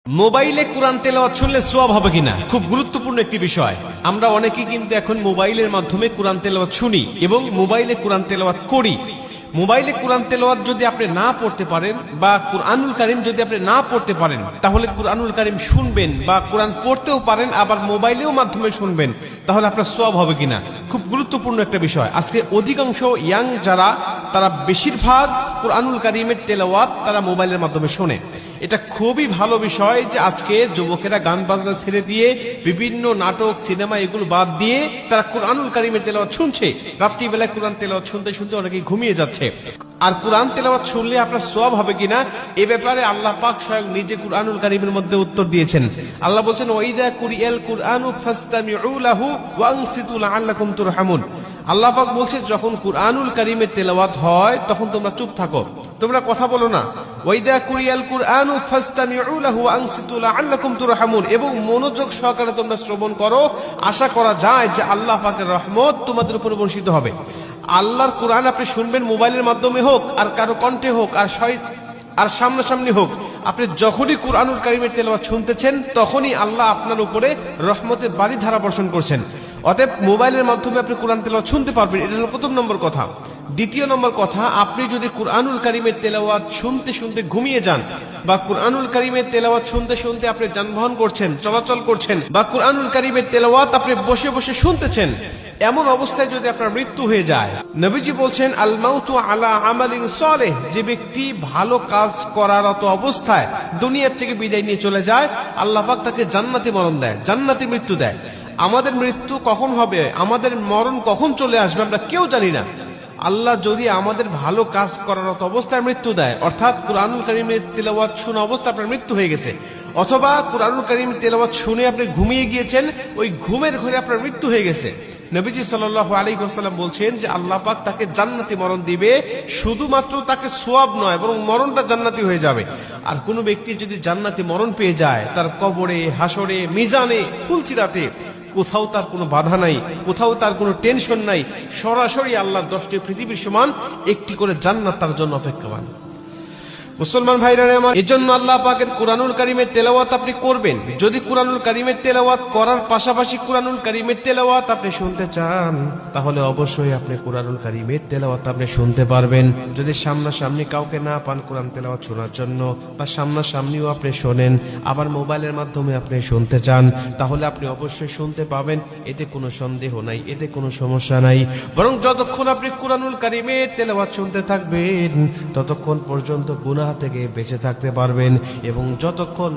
মোবাইলে কোরআন তেলাওয়াত শুনলে সওয়াব হবে কিনা খুব গুরুত্বপূর্ণ একটি বিষয়। আমরা অনেকেই কিন্তু এখন মোবাইলের মাধ্যমে কোরআন তেলাওয়াত শুনি এবং মোবাইলে কোরআন তেলাওয়াত করি। মোবাইলে কোরআন তেলাওয়াত যদি আপনি না পড়তে পারেন বা কুরআনুল কারীম যদি আপনি না পড়তে পারেন, তাহলে কুরআনুল কারীম শুনবেন বা কোরআন পড়তেও পারেন, আবার মোবাইলেও মাধ্যমে শুনবেন, তাহলে আপনার সওয়াব হবে কিনা খুব গুরুত্বপূর্ণ একটা বিষয়। আজকে অধিকাংশ ইয়াং যারা, তারা বেশিরভাগ কুরআনুল কারীমের তেলাওয়াত তারা মোবাইলের মাধ্যমে শোনে। এটা খুবই ভালো বিষয় যে আজকে যুবকেরা গান বাজনা ছেড়ে দিয়ে বিভিন্ন নাটক সিনেমা এগুলো বাদ দিয়ে তারা কুরআনুল কারীমের তেলাওয়াত শুনছে। রাত্রিবেলায় কোরআন তেলাওয়াত শুনতে শুনতে অনেকেই ঘুমিয়ে যাচ্ছে। আর কোরআন তেলাওয়াত শুনলে আপনার সওয়াব হবে কিনা এ ব্যাপারে আল্লাহ পাক স্বয়ং নিজে কুরআনুল কারীমের মধ্যে উত্তর দিয়েছেন। আল্লাহ বলছেন, ওয়াইদা কুরিয়াল কুরআনু ফাসতামিউ লাহু ওয়ানসিতু লাআল্লাকুম তুরহামুন। আল্লাহ পাক বলছে, যখন কুরআনুল কারীমের তেলাওয়াত হয় তখন তোমরা চুপ থাকো, তোমরা কথা বলো না। ওয়াইদা কুরিয়াল কুরআনু ফাসতামিউ লাহু ওয়ানসিতু লাআল্লাকুম তুরহামুন, এবং মনোযোগ সহকারে তোমরা শ্রবণ করো, আশা করা যায় যে আল্লাহ পাকের রহমত তোমাদের উপর বর্ষিত হবে। আল্লাহর কোরআন আপনি শুনবেন মোবাইলের মাধ্যমে হোক, আর কারো কণ্ঠে হোক, আর সামনাসামনি হোক, আপনি যখনই কুরআনুল কারীমের তেলাওয়াত শুনতেছেন তখনই আল্লাহ আপনার উপরে রহমতের বাড়ি ধারা বর্ষণ করছেন। অতএব মোবাইলের মাধ্যমে আপনি কোরআন তেলাওয়াত শুনতে পারবেন, এটা হলো প্রথম নম্বর কথা। দ্বিতীয় নম্বর কথা, আপনি যদি কুরআনুল কারীমের তেলাওয়াত শুনতে শুনতে ঘুমিয়ে যান, বা কুরআনুল কারীমের তেলাওয়াত শুনতে শুনতে আপনি যানবাহন করছেন, চলাচল করছেন, বা কুরআনুল কারীমের তেলাওয়াত আপনি বসে বসে শুনতেছেন, এমন অবস্থায় যদি আপনার মৃত্যু হয়ে যায়, নবীজি বলছেন, আল মাউতু আলা আমালিন সালেহ, যে ব্যক্তি ভালো কাজ করারত অবস্থায় দুনিয়ার থেকে বিদায় নিয়ে চলে যায়, আল্লাহ পাক তাকে জান্নাতি মরণ দেয়, জান্নাতি মৃত্যু দেয়। আমাদের মৃত্যু কখন হবে, আমাদের মরণ কখন চলে আসবে আমরা কেউ জানি না। আল্লাহ যদি আমাদের ভালো কাজ করারত অবস্থায় মৃত্যু দেয়, অর্থাৎ কুরআনুল কারীমের তেলাওয়াত শোনা অবস্থায় আপনার মৃত্যু হয়ে গেছে, অথবা কুরআনুল কারীমের তেলাওয়াত শুনে আপনি ঘুমিয়ে গিয়েছেন, ওই ঘুমের ঘরে আপনার মৃত্যু হয়ে গেছে, নবীজি সাল্লাল্লাহু আলাইহি ওয়াসাল্লাম বলছেন যে আল্লাহ পাক তাকে জান্নাতি মরণ দিবে। শুধুমাত্র তাকে সওয়াব নয়, বরং মরণটা জান্নাতি হয়ে যাবে। আর কোনো ব্যক্তি যদি জান্নাতি মরণ পেয়ে যায়, তার কবরে, হাসরে, মিজানে, ফুলচিরাতে কোথাও তার কোনো বাধা নাই, কোথাও তার কোনো টেনশন নাই, সরাসরি আল্লাহর 10টি পৃথিবীর সমান একটি করে জান্নাত তার জন্য অপেক্ষমান। মুসলমান ভাইরা আমার, এজন্য আল্লাহ পাকের কুরআনুল কারীমের তেলাওয়াত আপনি করবেন। যদি কুরআনুল কারীমের তেলাওয়াত করার পাশাপাশি কুরআনুল কারীমের তেলাওয়াত আপনি শুনতে চান, তাহলে অবশ্যই আপনি কুরআনুল কারীমের তেলাওয়াত আপনি শুনতে পারবেন। যদি সামনাসামনি কাউকে না পান কুরআন তেলাওয়াত শোনার জন্য, বা সামনাসামনিও আপনি শোনেন, আবার মোবাইলের মাধ্যমে আপনি শুনতে চান, তাহলে আপনি অবশ্যই শুনতে পাবেন। এতে কোনো সন্দেহ নাই, এতে কোনো সমস্যা নাই। বরং যতক্ষণ আপনি কুরআনুল কারীমের তেলাওয়াত শুনতে থাকবেন, ততক্ষণ পর্যন্ত গুনাহ থেকে বেঁচে থাকতে পারবেন। এবং যতক্ষণ